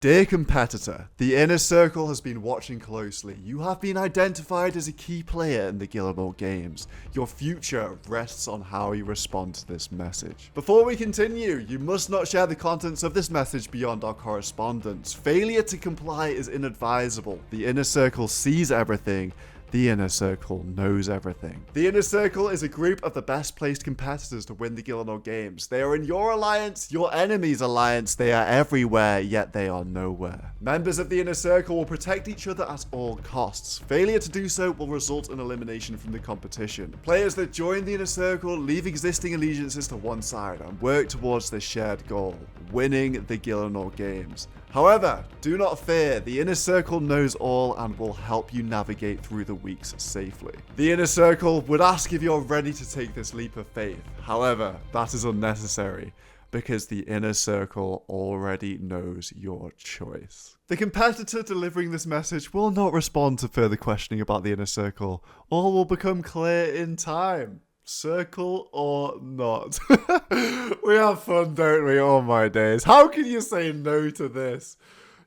Dear competitor, the inner circle has been watching closely. You have been identified as a key player in the Gielinor games. Your future rests on how you respond to this message. Before we continue, you must not share the contents of this message beyond our correspondence. Failure to comply is inadvisable. The inner circle sees everything. The Inner Circle knows everything. The Inner Circle is a group of the best placed competitors to win the Gielinor games. They are in your alliance, your enemy's alliance. They are everywhere, yet they are nowhere. Members of the Inner Circle will protect each other at all costs. Failure to do so will result in elimination from the competition. Players that join the Inner Circle leave existing allegiances to one side and work towards the shared goal, winning the Gielinor games. However, do not fear, the Inner Circle knows all and will help you navigate through the weeks safely. The Inner Circle would ask if you're ready to take this leap of faith. However, that is unnecessary, because the Inner Circle already knows your choice. The competitor delivering this message will not respond to further questioning about the Inner Circle. All will become clear in time. Circle or not. We have fun, don't we? Oh my days. How can you say no to this?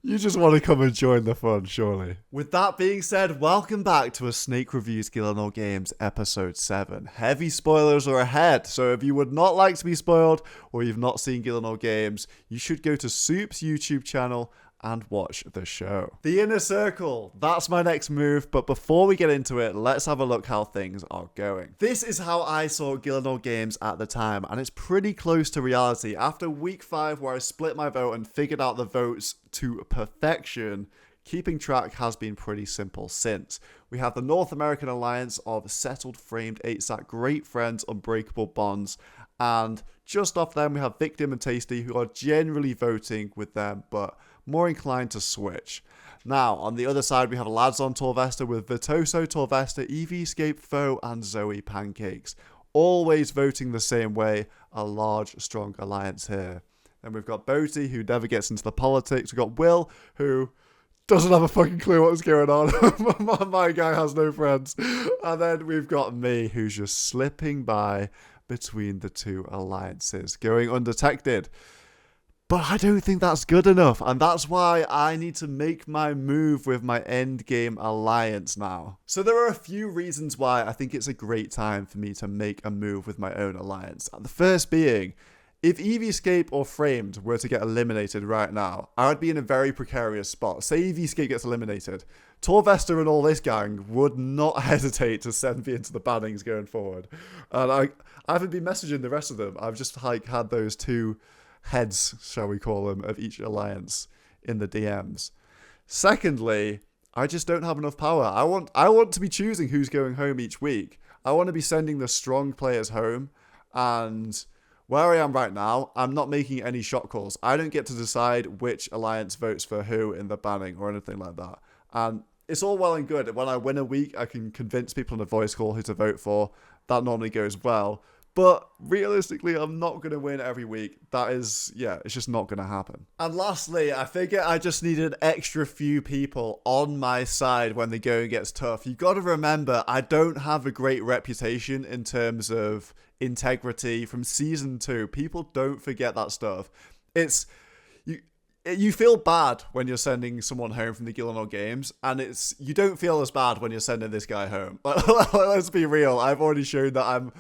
You just want to come and join the fun, surely. With that being said, welcome back to a Snake Reviews Gielinor Games episode 7. Heavy spoilers are ahead, so if you would not like to be spoiled or you've not seen Gielinor Games, you should go to Soup's YouTube channel and watch the show. The Inner Circle, that's my next move, but before we get into it, let's have a look how things are going. This is how I saw Gielinor Games at the time, and it's pretty close to reality. After week 5, where I split my vote and figured out the votes to perfection, keeping track has been pretty simple since. We have the North American Alliance of Settled Framed 8-Sat Great Friends Unbreakable Bonds, and just off them we have Victim and Tasty, who are generally voting with them, but more inclined to switch. Now, on the other side, we have Lads on Torvesta with Virtuoso Torvesta, Escape Foe, and Zoe Pancakes. Always voting the same way, a large, strong alliance here. Then we've got Boaty, who never gets into the politics. We've got Will, who doesn't have a fucking clue what's going on. My guy has no friends. And then we've got me, who's just slipping by between the two alliances, going undetected. But I don't think that's good enough, and that's why I need to make my move with my endgame alliance now. So there are a few reasons why I think it's a great time for me to make a move with my own alliance. The first being, if Escape or Framed were to get eliminated right now, I would be in a very precarious spot. Say Escape gets eliminated, Torvesta and all this gang would not hesitate to send me into the bannings going forward. And I haven't been messaging the rest of them. I've just had those two heads, shall we call them, of each alliance in the DMs. Secondly, I just don't have enough power. I want to be choosing who's going home each week. I want to be sending the strong players home, and where I am right now, I'm not making any shot calls. I don't get to decide which alliance votes for who in the banning or anything like that. And it's all well and good. When I win a week, I can convince people in a voice call who to vote for. That normally goes well. But realistically, I'm not going to win every week. It's just not going to happen. And lastly, I figure I just need an extra few people on my side when the going gets tough. You've got to remember, I don't have a great reputation in terms of integrity from Season 2. People don't forget that stuff. You feel bad when you're sending someone home from the Gielinor games, and you don't feel as bad when you're sending this guy home. Let's be real. I've already shown that I'm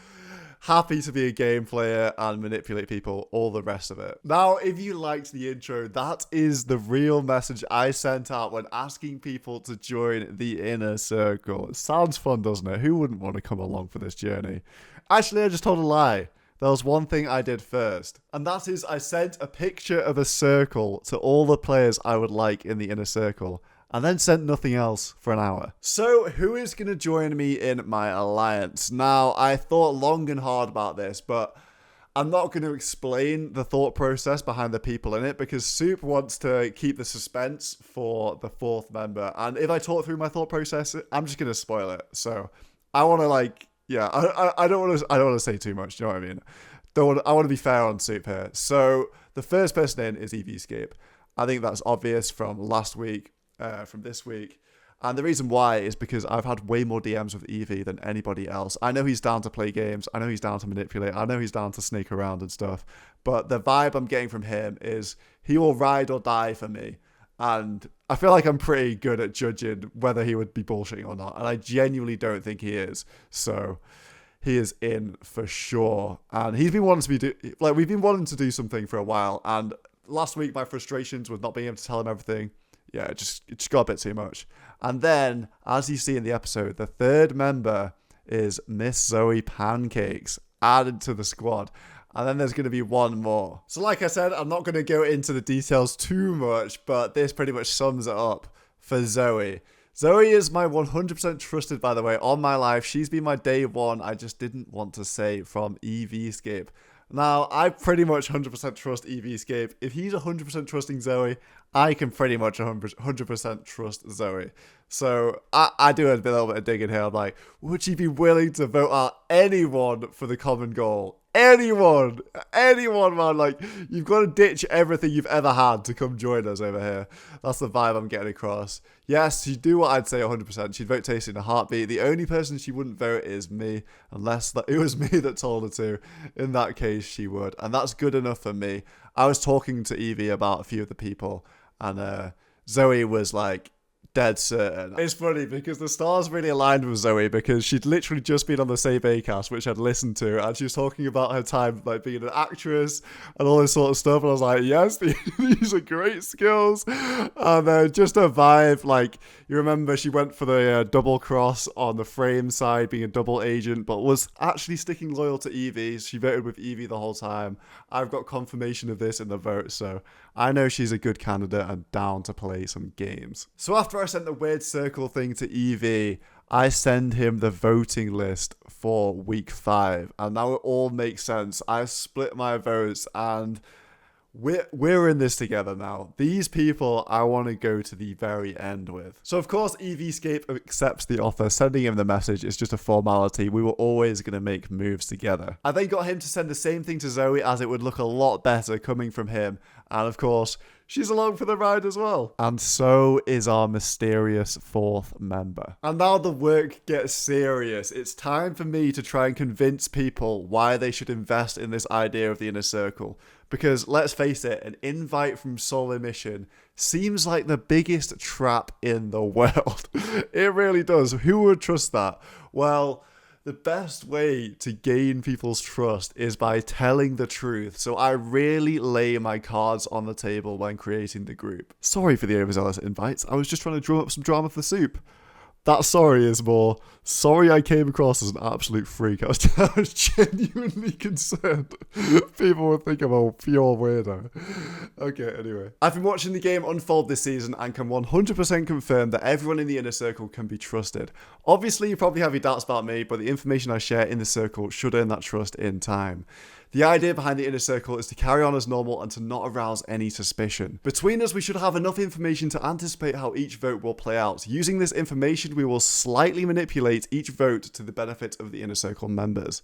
happy to be a game player and manipulate people, all the rest of it. Now, if you liked the intro, that is the real message I sent out when asking people to join the Inner Circle. It sounds fun, doesn't it? Who wouldn't want to come along for this journey? Actually, I just told a lie. There was one thing I did first, and that is I sent a picture of a circle to all the players I would like in the Inner Circle, and then sent nothing else for an hour. So, who is going to join me in my alliance? Now, I thought long and hard about this, but I'm not going to explain the thought process behind the people in it, because Soup wants to keep the suspense for the 4th member, and if I talk through my thought process, I'm just going to spoil it. So, I want to I don't want to say too much, do you know what I mean? I want to be fair on Soup here. So, the first person in is Escape. I think that's obvious from last week. From this week, and the reason why is because I've had way more DMs with Evie than anybody else. I know he's down to play games, I know he's down to manipulate, I know he's down to snake around and stuff, but the vibe I'm getting from him is he will ride or die for me, And I feel like I'm pretty good at judging whether he would be bullshitting or not. And I genuinely don't think he is. So he is in for sure. And he's been wanting to we've been wanting to do something for a while. And last week, my frustrations with not being able to tell him everything, it just got a bit too much. And then, as you see in the episode, the third member is Miss Zoe Pancakes, added to the squad. And then there's going to be one more. So like I said, I'm not going to go into the details too much, but this pretty much sums it up for Zoe. Zoe is my 100% trusted, by the way, on my life. She's been my day one, I just didn't want to say, from EVscape. Now, I pretty much 100% trust EVscape. If he's 100% trusting Zoe, I can pretty much 100% trust Zoe. So I do a little bit of digging here. I'm like, would she be willing to vote out anyone for the common goal? Anyone, man. Like, you've got to ditch everything you've ever had to come join us over here. That's the vibe I'm getting across. Yes, she'd do what I'd say 100%. She'd vote Tasty in a heartbeat. The only person she wouldn't vote is me, unless it was me that told her to. In that case, she would. And that's good enough for me. I was talking to Evie about a few of the people, and Zoe was like, dead certain. It's funny because the stars really aligned with Zoe because she'd literally just been on the same Acast, which I'd listened to, and she was talking about her time like being an actress and all this sort of stuff, and I was like, yes, these are great skills. And just a vibe, like, you remember she went for the double cross on the frame side, being a double agent, but was actually sticking loyal to Evie. She voted with Evie the whole time. I've got confirmation of this in the vote, so I know she's a good candidate and down to play some games. So after I sent the weird circle thing to Evie, I send him the voting list for week 5, and now it all makes sense. I split my votes, and we're in this together now. These people I want to go to the very end with. So of course EVscape accepts the offer. Sending him the message is just a formality. We were always going to make moves together. I then got him to send the same thing to Zoe, as it would look a lot better coming from him. And of course, she's along for the ride as well. And so is our mysterious 4th member. And now the work gets serious. It's time for me to try and convince people why they should invest in this idea of the inner circle. Because let's face it, an invite from SoloMission seems like the biggest trap in the world. It really does. Who would trust that? Well, the best way to gain people's trust is by telling the truth. So I really lay my cards on the table when creating the group. Sorry for the overzealous invites. I was just trying to drum up some drama for the soup. That sorry is more, sorry I came across as an absolute freak. I was genuinely concerned people would think I'm a pure weirdo. Okay, anyway. I've been watching the game unfold this season and can 100% confirm that everyone in the inner circle can be trusted. Obviously, you probably have your doubts about me, but the information I share in the circle should earn that trust in time. The idea behind the inner circle is to carry on as normal and to not arouse any suspicion. Between us, we should have enough information to anticipate how each vote will play out. Using this information, we will slightly manipulate each vote to the benefit of the inner circle members.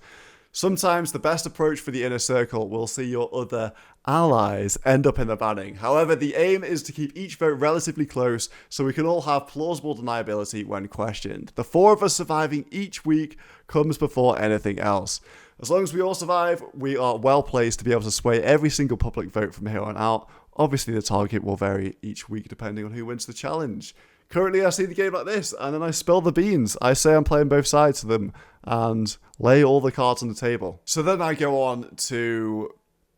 Sometimes the best approach for the inner circle will see your other allies end up in the banning. However, the aim is to keep each vote relatively close so we can all have plausible deniability when questioned. The 4 of us surviving each week comes before anything else. As long as we all survive, we are well placed to be able to sway every single public vote from here on out. Obviously, the target will vary each week depending on who wins the challenge. Currently, I see the game like this, and then I spill the beans. I say I'm playing both sides of them, and lay all the cards on the table. So then I go on to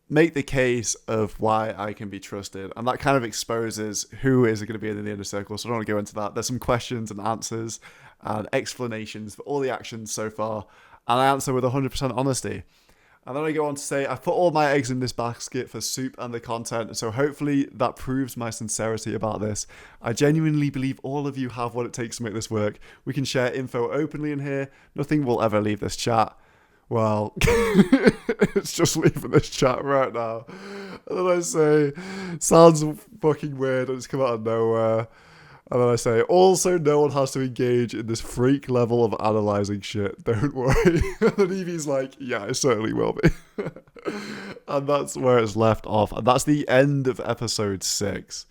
make the case of why I can be trusted, and that kind of exposes who is going to be in the inner circle, so I don't want to go into that. There's some questions and answers and explanations for all the actions so far, and I answer with 100% honesty. And then I go on to say, I've put all my eggs in this basket for soup and the content, so hopefully that proves my sincerity about this. I genuinely believe all of you have what it takes to make this work. We can share info openly in here. Nothing will ever leave this chat. Well, it's just leaving this chat right now. And then I say, sounds fucking weird, and it's come out of nowhere. And then I say, also, no one has to engage in this freak level of analysing shit. Don't worry. And then Evie's like, yeah, I certainly will be. And that's where it's left off. And that's the end of episode 6.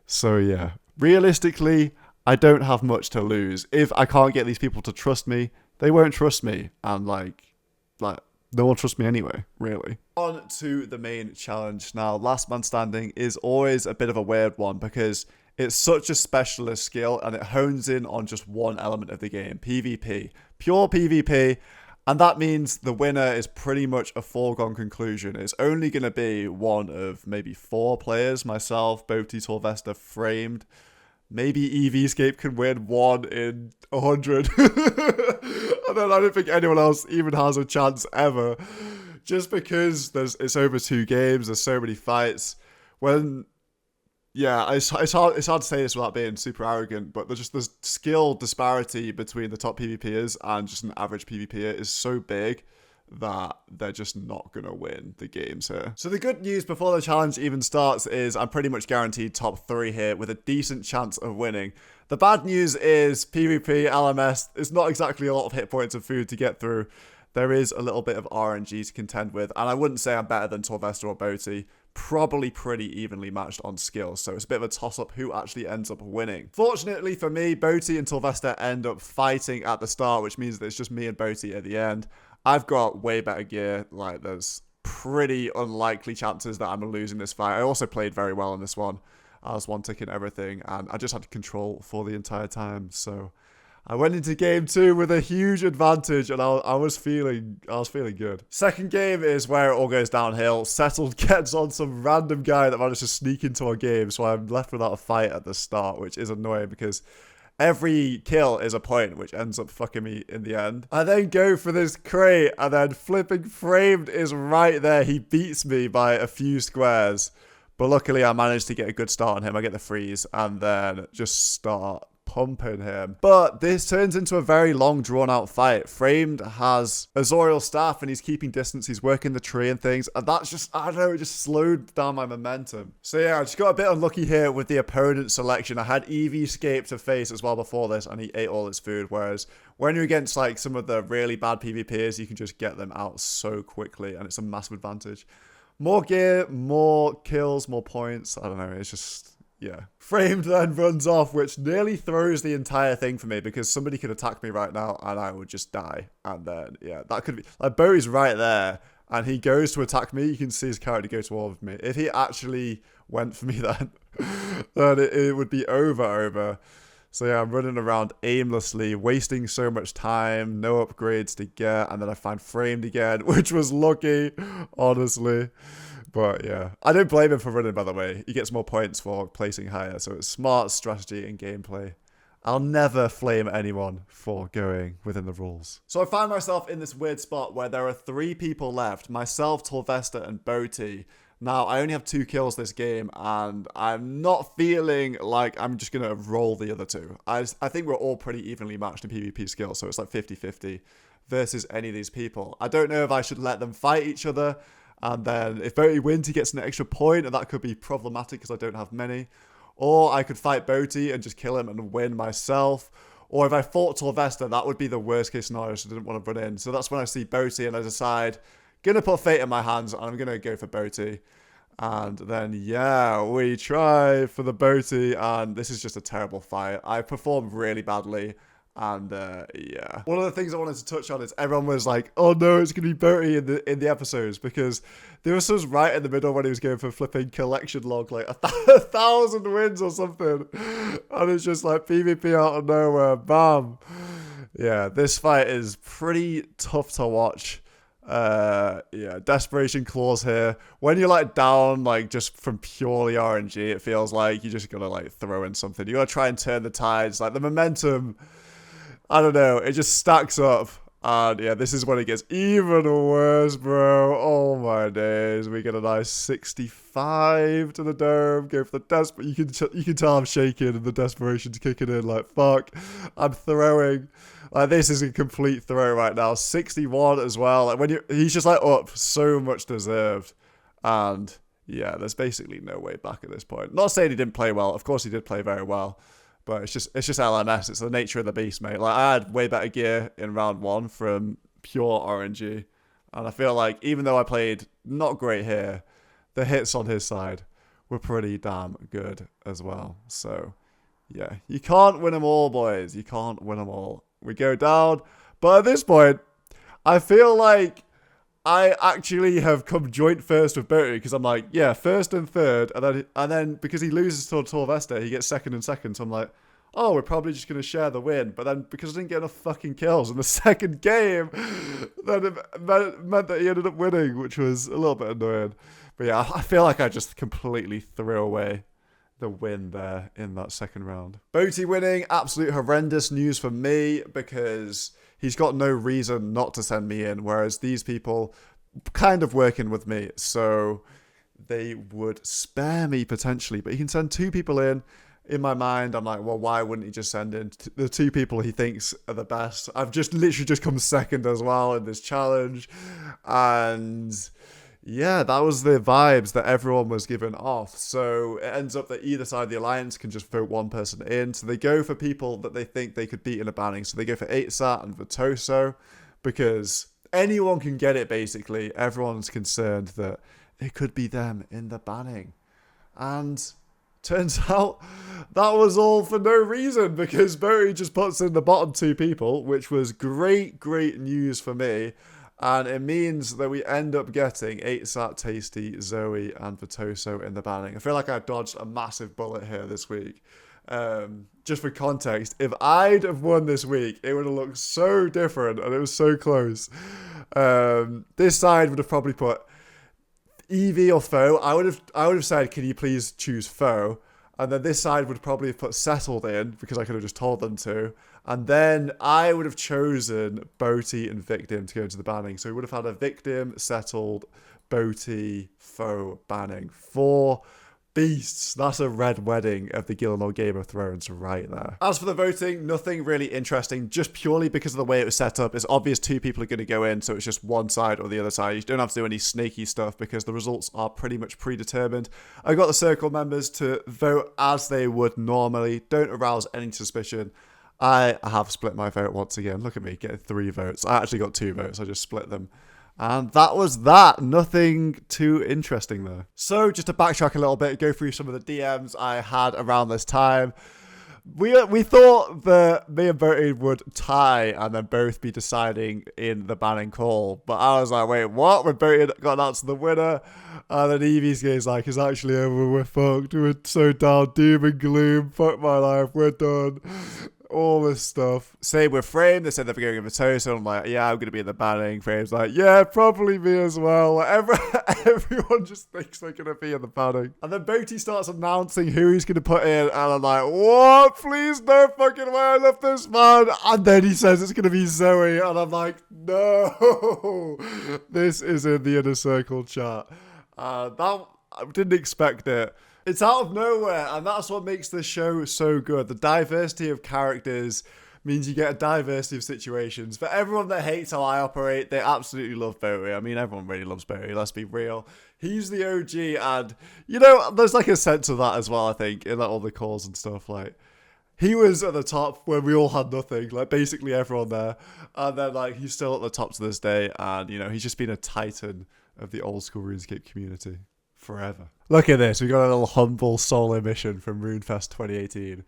So, yeah. Realistically, I don't have much to lose. If I can't get these people to trust me, they won't trust me. And, like no one trusts me anyway, really. On to the main challenge now. Last man standing is always a bit of a weird one because it's such a specialist skill and it hones in on just one element of the game, PvP. Pure PvP. And that means the winner is pretty much a foregone conclusion. It's only going to be one of maybe 4 players, myself, Boaty, Torvesta, Framed. Maybe EVscape can win 1 in 100. And then I don't think anyone else even has a chance ever. Just because it's over 2 games, there's so many fights. Yeah, it's hard to say this without being super arrogant, but there's just the skill disparity between the top PvPers and just an average PvPer is so big that they're just not going to win the games here. So the good news before the challenge even starts is I'm pretty much guaranteed top 3 here with a decent chance of winning. The bad news is PvP, LMS, it's not exactly a lot of hit points of food to get through. There is a little bit of RNG to contend with, and I wouldn't say I'm better than Torvesta or Boaty. Probably pretty evenly matched on skills, so it's a bit of a toss-up who actually ends up winning. Fortunately for me, Boaty and Torvesta end up fighting at the start, which means that it's just me and Boaty at the end. I've got way better gear, like there's pretty unlikely chances that I'm losing this fight. I also played very well in this one. I was one-ticking everything, and I just had control for the entire time, so I went into game 2 with a huge advantage, and I was feeling good. Second game is where it all goes downhill. Settled gets on some random guy that managed to sneak into our game, so I'm left without a fight at the start, which is annoying because every kill is a point, which ends up fucking me in the end. I then go for this crate, and then flipping Framed is right there. He beats me by a few squares, but luckily I managed to get a good start on him. I get the freeze, and then just start pumping him. But this turns into a very long drawn out fight. Framed has Azorial staff and he's keeping distance. He's working the tree and things. And that's just, I don't know, it just slowed down my momentum. So yeah, I just got a bit unlucky here with the opponent selection. I had EVscape to face as well before this and he ate all his food. Whereas when you're against like some of the really bad PvPers, you can just get them out so quickly and it's a massive advantage. More gear, more kills, more points. I don't know, it's just, yeah. Framed then runs off, which nearly throws the entire thing for me because somebody could attack me right now and I would just die. And then, yeah, that could be... Like, Bowie's right there and he goes to attack me. You can see his character go towards me. If he actually went for me then, then it would be over. So yeah, I'm running around aimlessly, wasting so much time, no upgrades to get. And then I find Framed again, which was lucky, honestly. But yeah, I don't blame him for running, by the way. He gets more points for placing higher, so it's smart strategy and gameplay. I'll never flame anyone for going within the rules. So I find myself in this weird spot where there are 3 people left, myself, Torvesta, and Boaty. Now, I only have 2 kills this game, and I'm not feeling like I'm just going to roll the other 2. I think we're all pretty evenly matched in PvP skills, so it's like 50-50 versus any of these people. I don't know if I should let them fight each other. And then if Boaty wins, he gets an extra point, and that could be problematic because I don't have many. Or I could fight Boaty and just kill him and win myself. Or if I fought Torvesta, that would be the worst case scenario, so I didn't want to run in. So that's when I see Boaty and I decide, gonna put fate in my hands, and I'm gonna go for Boaty. And then, yeah, we try for the Boaty, and this is just a terrible fight. I performed really badly. And yeah, one of the things I wanted to touch on is everyone was like, "Oh no, it's gonna be Boaty in the episodes," because there was some right in the middle when he was going for flipping collection log, like 1,000 wins or something, and it's just like PvP out of nowhere, bam. Yeah, this fight is pretty tough to watch. Yeah, desperation clause here. When you're like down, like just from purely RNG, it feels like you just gotta like throw in something. You gotta try and turn the tides, like the momentum. I don't know, it just stacks up, and yeah, this is when it gets even worse, bro. Oh my days, we get a nice 65 to the dome, go for the you can tell I'm shaking and the desperation's kicking in, like, fuck, I'm throwing, like, this is a complete throw right now, 61 as well, like, when he's just, like, up, so much deserved, and yeah, there's basically no way back at this point. Not saying he didn't play well, of course he did play very well, but it's just LMS. It's the nature of the beast, mate. Like, I had way better gear in round 1 from pure RNG. And I feel like even though I played not great here, the hits on his side were pretty damn good as well. So, yeah. You can't win them all, boys. You can't win them all. We go down. But at this point, I feel like I actually have come joint first with Bertie because I'm like, yeah, first and third, and then because he loses to Torvesta, he gets second and second. So I'm like, oh, we're probably just going to share the win. But then because I didn't get enough fucking kills in the second game, then it meant that he ended up winning, which was a little bit annoying. But yeah, I feel like I just completely threw away the win there in that second round. Boaty winning, absolute horrendous news for me because he's got no reason not to send me in, whereas these people kind of working with me, so they would spare me potentially, but he can send 2 people in. In my mind, I'm like, well, why wouldn't he just send in the 2 people he thinks are the best? I've just literally just come second as well in this challenge, and yeah, that was the vibes that everyone was giving off. So it ends up that either side of the alliance can just vote one person in. So they go for people that they think they could beat in a banning. So they go for 8sat and Vitoso because anyone can get it, basically. Everyone's concerned that it could be them in the banning. And turns out that was all for no reason because Bertie just puts in the bottom 2 people, which was great news for me. And it means that we end up getting 8sat, Tasty, Zoe, and Vitoso in the banning. I feel like I dodged a massive bullet here this week. Just for context, if I'd have won this week, it would have looked so different, and it was so close. This side would have probably put Evie or Foe. I would have said, can you please choose Foe? And then this side would probably have put Settled in, because I could have just told them to. And then I would have chosen Boaty and Victim to go into the banning. So we would have had a Victim, Settled, Boaty, Foe banning. 4 beasts. That's a red wedding of the Gielinor Game of Thrones right there. As for the voting, nothing really interesting, just purely because of the way it was set up. It's obvious 2 people are going to go in, so it's just one side or the other side. You don't have to do any snaky stuff because the results are pretty much predetermined. I got the circle members to vote as they would normally. Don't arouse any suspicion. I have split my vote once again. Look at me, getting 3 votes. I actually got 2 votes. I just split them. And that was that. Nothing too interesting there. So just to backtrack a little bit, go through some of the DMs I had around this time. We thought that me and Bertie would tie and then both be deciding in the banning call. But I was like, wait, what? When Bertie got announced the winner, and then Evie's game's like, it's actually over, we're fucked, we're so down, doom and gloom, fuck my life, we're done. All this stuff. Same with Frame. They said they were going over Toast. I'm like, yeah, I'm going to be in the banning. Frame's like, yeah, probably me as well. Like, everyone just thinks they're going to be in the banning. And then Boaty starts announcing who he's going to put in. And I'm like, what? Please, no fucking way. I love this man. And then he says it's going to be Zoe. And I'm like, no. This is in the Inner Circle chat. I didn't expect it. It's out of nowhere, and that's what makes the show so good. The diversity of characters means you get a diversity of situations. For everyone that hates how I operate, they absolutely love Boaty. I mean, everyone really loves Boaty, let's be real. He's the OG, and, you know, there's like a sense of that as well, I think, in like all the calls and stuff. Like, he was at the top when we all had nothing, like basically everyone there. And then, like, he's still at the top to this day, and, you know, he's just been a titan of the old school RuneScape community. Forever. Look at this. We got a little humble SoloMission from RuneFest 2018.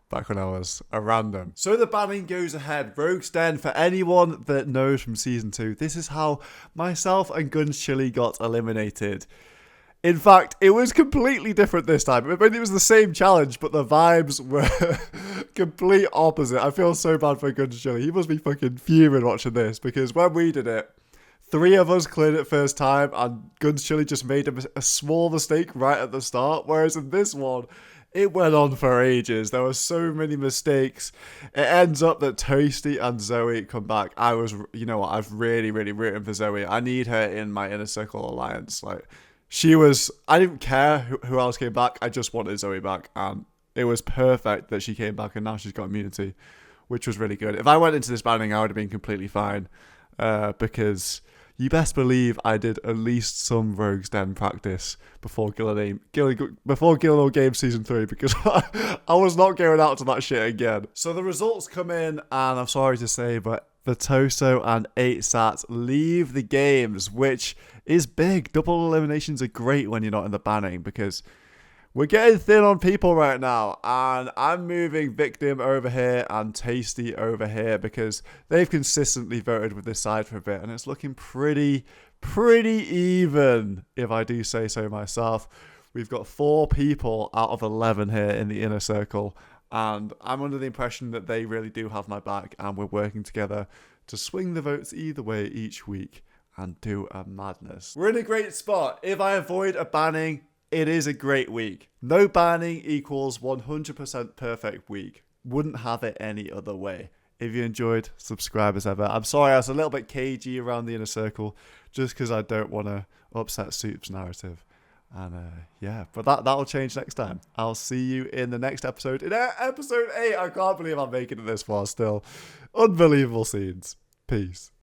Back when I was a random. So the banning goes ahead. Rogue's Den, for anyone that knows from Season 2, this is how myself and Guns Chili got eliminated. In fact, it was completely different this time. I mean, it was the same challenge, but the vibes were complete opposite. I feel so bad for Guns Chili. He must be fucking fuming watching this, because when we did it, 3 of us cleared it first time, and Guns Chili just made a small mistake right at the start. Whereas in this one, it went on for ages. There were so many mistakes. It ends up that Toasty and Zoe come back. You know what? I was really rooting for Zoe. I need her in my Inner Circle alliance. Like, I didn't care who else came back. I just wanted Zoe back, and it was perfect that she came back, and now she's got immunity, which was really good. If I went into this banning, I would have been completely fine, because you best believe I did at least some Rogue's Den practice before Gielinor Game Season 3, because I was not going out to that shit again. So the results come in, and I'm sorry to say, but Vitoso and 8sat leave the games, which is big. Double eliminations are great when you're not in the banning, because we're getting thin on people right now, and I'm moving Victim over here and Tasty over here because they've consistently voted with this side for a bit, and it's looking pretty pretty even, if I do say so myself. We've got 4 people out of 11 here in the inner circle, and I'm under the impression that they really do have my back, and we're working together to swing the votes either way each week and do a madness. We're in a great spot. If I avoid a banning, it is a great week. No banning equals 100% perfect week. Wouldn't have it any other way. If you enjoyed, subscribe as ever. I'm sorry I was a little bit cagey around the inner circle, just because I don't want to upset Soup's narrative. And yeah, but that'll change next time. I'll see you in the next episode. In episode 8, I can't believe I'm making it this far still. Unbelievable scenes. Peace.